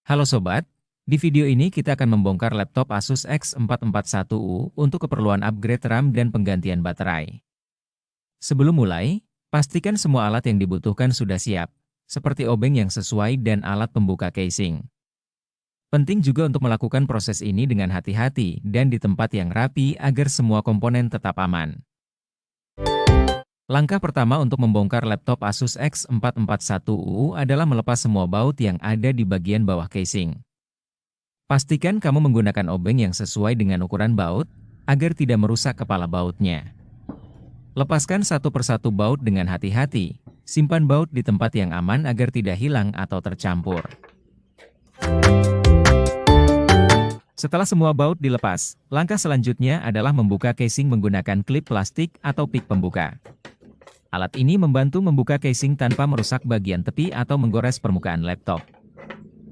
Halo sobat, di video ini kita akan membongkar laptop Asus X441U untuk keperluan upgrade RAM dan penggantian baterai. Sebelum mulai, pastikan semua alat yang dibutuhkan sudah siap, seperti obeng yang sesuai dan alat pembuka casing. Penting juga untuk melakukan proses ini dengan hati-hati dan di tempat yang rapi agar semua komponen tetap aman. Langkah pertama untuk membongkar laptop Asus X441U adalah melepas semua baut yang ada di bagian bawah casing. Pastikan kamu menggunakan obeng yang sesuai dengan ukuran baut, agar tidak merusak kepala bautnya. Lepaskan satu persatu baut dengan hati-hati, simpan baut di tempat yang aman agar tidak hilang atau tercampur. Setelah semua baut dilepas, langkah selanjutnya adalah membuka casing menggunakan klip plastik atau pik pembuka. Alat ini membantu membuka casing tanpa merusak bagian tepi atau menggores permukaan laptop.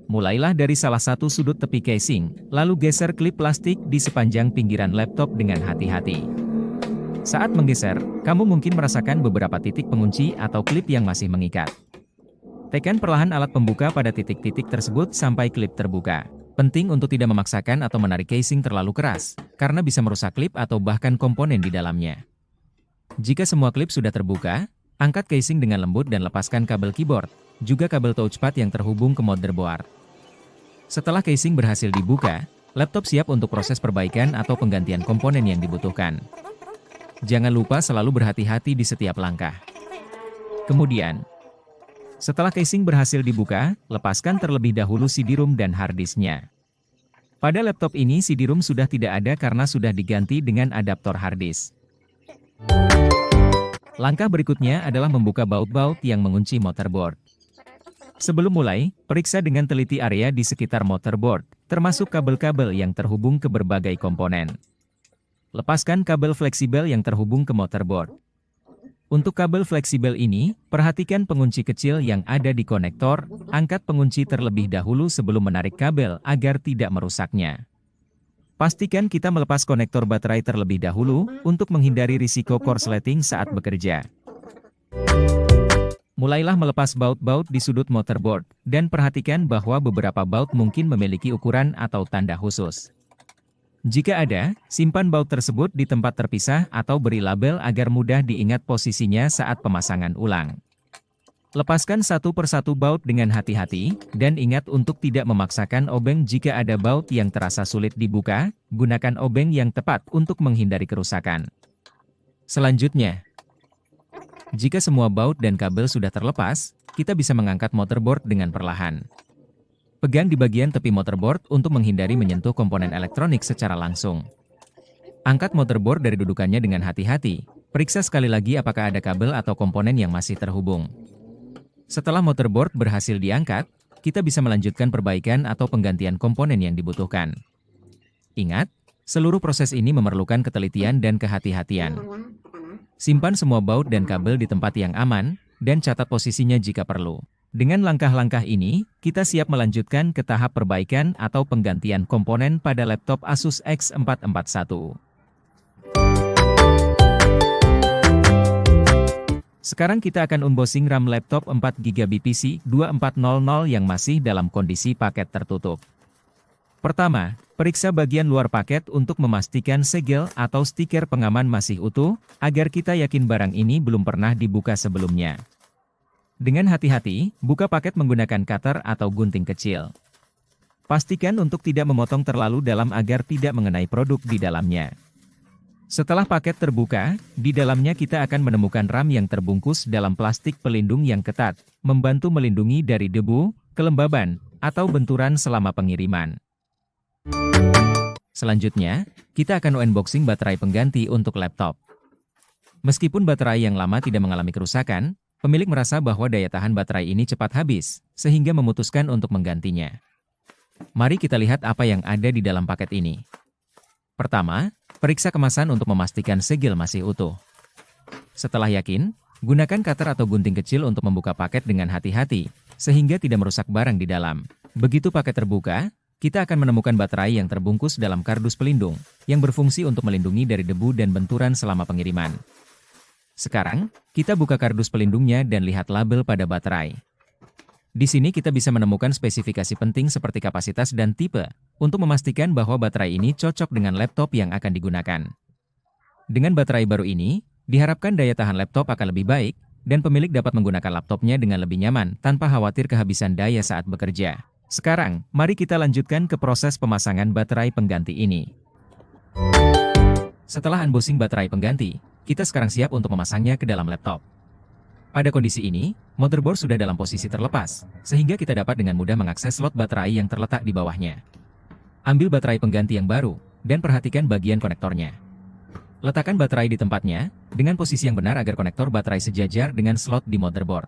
Mulailah dari salah satu sudut tepi casing, lalu geser klip plastik di sepanjang pinggiran laptop dengan hati-hati. Saat menggeser, kamu mungkin merasakan beberapa titik pengunci atau klip yang masih mengikat. Tekan perlahan alat pembuka pada titik-titik tersebut sampai klip terbuka. Penting untuk tidak memaksakan atau menarik casing terlalu keras, karena bisa merusak klip atau bahkan komponen di dalamnya. Jika semua klip sudah terbuka, angkat casing dengan lembut dan lepaskan kabel keyboard, juga kabel touchpad yang terhubung ke motherboard. Setelah casing berhasil dibuka, laptop siap untuk proses perbaikan atau penggantian komponen yang dibutuhkan. Jangan lupa selalu berhati-hati di setiap langkah. Kemudian, setelah casing berhasil dibuka, lepaskan terlebih dahulu CD-ROM dan hard disk-nya. Pada laptop ini CD-ROM sudah tidak ada karena sudah diganti dengan adaptor hard disk. Langkah berikutnya adalah membuka baut-baut yang mengunci motherboard. Sebelum mulai, periksa dengan teliti area di sekitar motherboard, termasuk kabel-kabel yang terhubung ke berbagai komponen. Lepaskan kabel fleksibel yang terhubung ke motherboard. Untuk kabel fleksibel ini, perhatikan pengunci kecil yang ada di konektor, angkat pengunci terlebih dahulu sebelum menarik kabel agar tidak merusaknya. Pastikan kita melepas konektor baterai terlebih dahulu untuk menghindari risiko korsleting saat bekerja. Mulailah melepas baut-baut di sudut motherboard, dan perhatikan bahwa beberapa baut mungkin memiliki ukuran atau tanda khusus. Jika ada, simpan baut tersebut di tempat terpisah atau beri label agar mudah diingat posisinya saat pemasangan ulang. Lepaskan satu persatu baut dengan hati-hati, dan ingat untuk tidak memaksakan obeng jika ada baut yang terasa sulit dibuka, gunakan obeng yang tepat untuk menghindari kerusakan. Selanjutnya, jika semua baut dan kabel sudah terlepas, kita bisa mengangkat motherboard dengan perlahan. Pegang di bagian tepi motherboard untuk menghindari menyentuh komponen elektronik secara langsung. Angkat motherboard dari dudukannya dengan hati-hati, periksa sekali lagi apakah ada kabel atau komponen yang masih terhubung. Setelah motherboard berhasil diangkat, kita bisa melanjutkan perbaikan atau penggantian komponen yang dibutuhkan. Ingat, seluruh proses ini memerlukan ketelitian dan kehati-hatian. Simpan semua baut dan kabel di tempat yang aman, dan catat posisinya jika perlu. Dengan langkah-langkah ini, kita siap melanjutkan ke tahap perbaikan atau penggantian komponen pada laptop Asus X441. Sekarang kita akan unboxing RAM laptop 4GB PC2400 yang masih dalam kondisi paket tertutup. Pertama, periksa bagian luar paket untuk memastikan segel atau stiker pengaman masih utuh, agar kita yakin barang ini belum pernah dibuka sebelumnya. Dengan hati-hati, buka paket menggunakan cutter atau gunting kecil. Pastikan untuk tidak memotong terlalu dalam agar tidak mengenai produk di dalamnya. Setelah paket terbuka, di dalamnya kita akan menemukan RAM yang terbungkus dalam plastik pelindung yang ketat, membantu melindungi dari debu, kelembaban, atau benturan selama pengiriman. Selanjutnya, kita akan unboxing baterai pengganti untuk laptop. Meskipun baterai yang lama tidak mengalami kerusakan, pemilik merasa bahwa daya tahan baterai ini cepat habis, sehingga memutuskan untuk menggantinya. Mari kita lihat apa yang ada di dalam paket ini. Pertama, periksa kemasan untuk memastikan segel masih utuh. Setelah yakin, gunakan cutter atau gunting kecil untuk membuka paket dengan hati-hati, sehingga tidak merusak barang di dalam. Begitu paket terbuka, kita akan menemukan baterai yang terbungkus dalam kardus pelindung, yang berfungsi untuk melindungi dari debu dan benturan selama pengiriman. Sekarang, kita buka kardus pelindungnya dan lihat label pada baterai. Di sini kita bisa menemukan spesifikasi penting seperti kapasitas dan tipe, untuk memastikan bahwa baterai ini cocok dengan laptop yang akan digunakan. Dengan baterai baru ini, diharapkan daya tahan laptop akan lebih baik, dan pemilik dapat menggunakan laptopnya dengan lebih nyaman tanpa khawatir kehabisan daya saat bekerja. Sekarang, mari kita lanjutkan ke proses pemasangan baterai pengganti ini. Setelah unboxing baterai pengganti, kita sekarang siap untuk memasangnya ke dalam laptop. Pada kondisi ini, motherboard sudah dalam posisi terlepas, sehingga kita dapat dengan mudah mengakses slot baterai yang terletak di bawahnya. Ambil baterai pengganti yang baru, dan perhatikan bagian konektornya. Letakkan baterai di tempatnya, dengan posisi yang benar agar konektor baterai sejajar dengan slot di motherboard.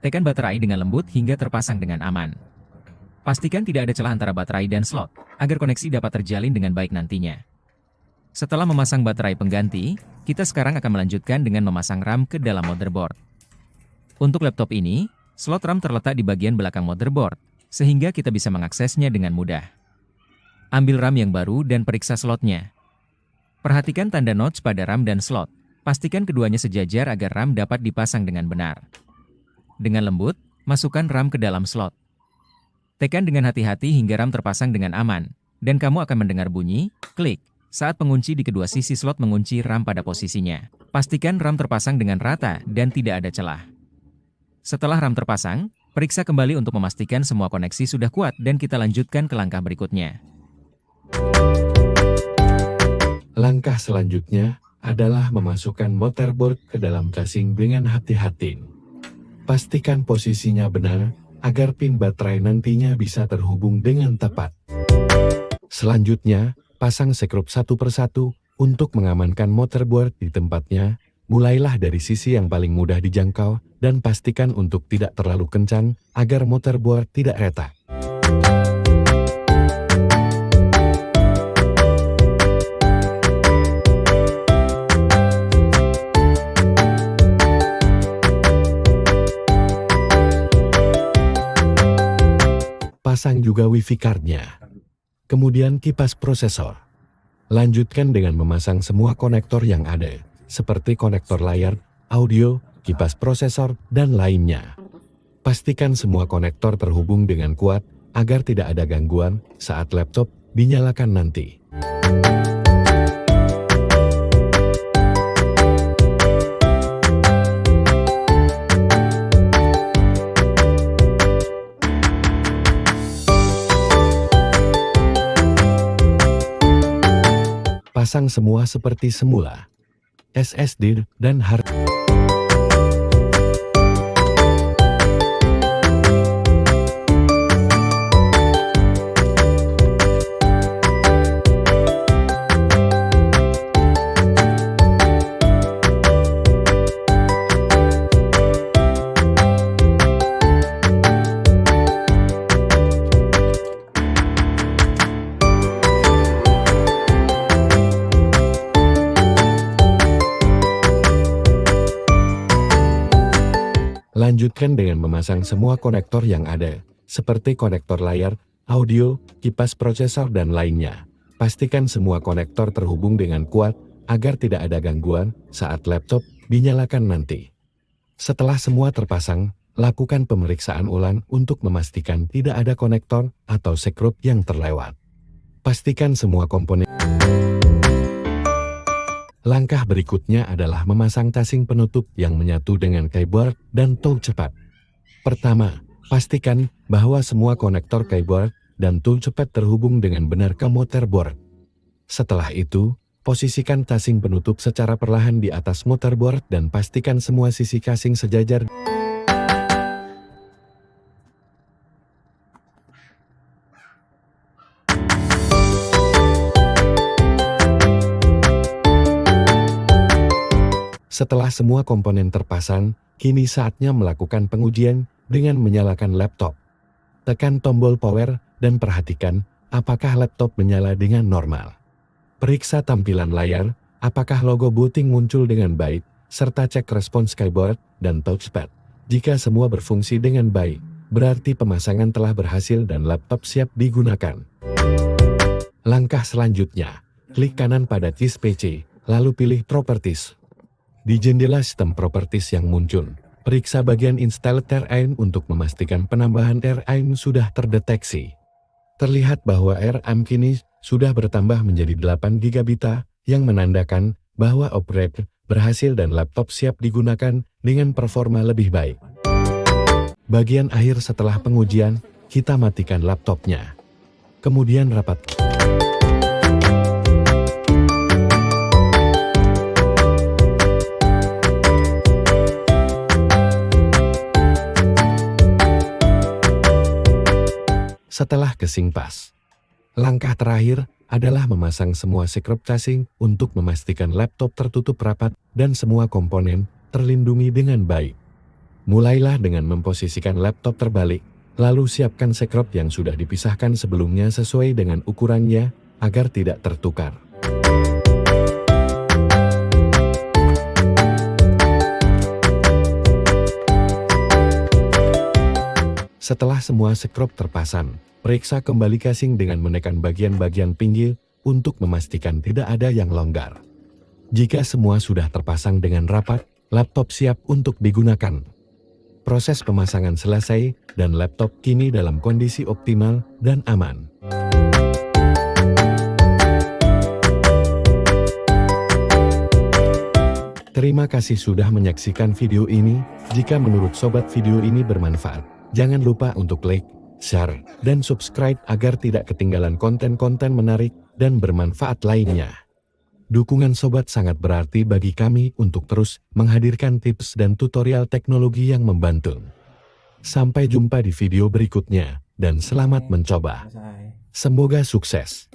Tekan baterai dengan lembut hingga terpasang dengan aman. Pastikan tidak ada celah antara baterai dan slot, agar koneksi dapat terjalin dengan baik nantinya. Setelah memasang baterai pengganti, kita sekarang akan melanjutkan dengan memasang RAM ke dalam motherboard. Untuk laptop ini, slot RAM terletak di bagian belakang motherboard, sehingga kita bisa mengaksesnya dengan mudah. Ambil RAM yang baru dan periksa slotnya. Perhatikan tanda notch pada RAM dan slot. Pastikan keduanya sejajar agar RAM dapat dipasang dengan benar. Dengan lembut, masukkan RAM ke dalam slot. Tekan dengan hati-hati hingga RAM terpasang dengan aman, dan kamu akan mendengar bunyi klik saat pengunci di kedua sisi slot mengunci RAM pada posisinya. Pastikan RAM terpasang dengan rata dan tidak ada celah. Setelah RAM terpasang, periksa kembali untuk memastikan semua koneksi sudah kuat dan kita lanjutkan ke langkah berikutnya. Langkah selanjutnya adalah memasukkan motherboard ke dalam casing dengan hati-hati. Pastikan posisinya benar, agar pin baterai nantinya bisa terhubung dengan tepat. Selanjutnya, pasang sekrup satu persatu untuk mengamankan motherboard di tempatnya. Mulailah dari sisi yang paling mudah dijangkau, dan pastikan untuk tidak terlalu kencang, agar motherboard tidak retak. Pasang juga WiFi card-nya. Kemudian kipas prosesor. Lanjutkan dengan memasang semua konektor yang ada, seperti konektor layar, audio, kipas prosesor, dan lainnya. Pastikan semua konektor terhubung dengan kuat, agar tidak ada gangguan saat laptop dinyalakan nanti. Pasang semua seperti semula. SSD dan hard. Lanjutkan dengan memasang semua konektor yang ada, seperti konektor layar, audio, kipas prosesor, dan lainnya. Pastikan semua konektor terhubung dengan kuat, agar tidak ada gangguan saat laptop dinyalakan nanti. Setelah semua terpasang, lakukan pemeriksaan ulang untuk memastikan tidak ada konektor atau sekrup yang terlewat. Pastikan semua komponen. Langkah berikutnya adalah memasang casing penutup yang menyatu dengan keyboard dan touchpad. Pertama, pastikan bahwa semua konektor keyboard dan touchpad terhubung dengan benar ke motherboard. Setelah itu, posisikan casing penutup secara perlahan di atas motherboard dan pastikan semua sisi casing sejajar. Setelah semua komponen terpasang, kini saatnya melakukan pengujian dengan menyalakan laptop. Tekan tombol power dan perhatikan apakah laptop menyala dengan normal. Periksa tampilan layar, apakah logo booting muncul dengan baik, serta cek respons keyboard dan touchpad. Jika semua berfungsi dengan baik, berarti pemasangan telah berhasil dan laptop siap digunakan. Langkah selanjutnya, klik kanan pada keys PC, lalu pilih Properties. Di jendela sistem Properties yang muncul, Periksa bagian installer RAM untuk memastikan penambahan RAM sudah terdeteksi. Terlihat bahwa RAM kini sudah bertambah menjadi 8 GB, yang menandakan bahwa upgrade berhasil dan laptop siap digunakan dengan performa lebih baik. Bagian akhir setelah pengujian, kita matikan laptopnya. Kemudian rapat. Setelah casing pas, langkah terakhir adalah memasang semua secure casing untuk memastikan laptop tertutup rapat dan semua komponen terlindungi dengan baik. Mulailah dengan memposisikan laptop terbalik, lalu siapkan secure yang sudah dipisahkan sebelumnya sesuai dengan ukurannya agar tidak tertukar. Setelah semua secure terpasang, periksa kembali casing dengan menekan bagian-bagian pinggir untuk memastikan tidak ada yang longgar. Jika semua sudah terpasang dengan rapat, laptop siap untuk digunakan. Proses pemasangan selesai dan laptop kini dalam kondisi optimal dan aman. Terima kasih sudah menyaksikan video ini. Jika menurut sobat video ini bermanfaat, jangan lupa untuk like, share, dan subscribe agar tidak ketinggalan konten-konten menarik dan bermanfaat lainnya. Dukungan sobat sangat berarti bagi kami untuk terus menghadirkan tips dan tutorial teknologi yang membantu. Sampai jumpa di video berikutnya, dan selamat mencoba. Semoga sukses.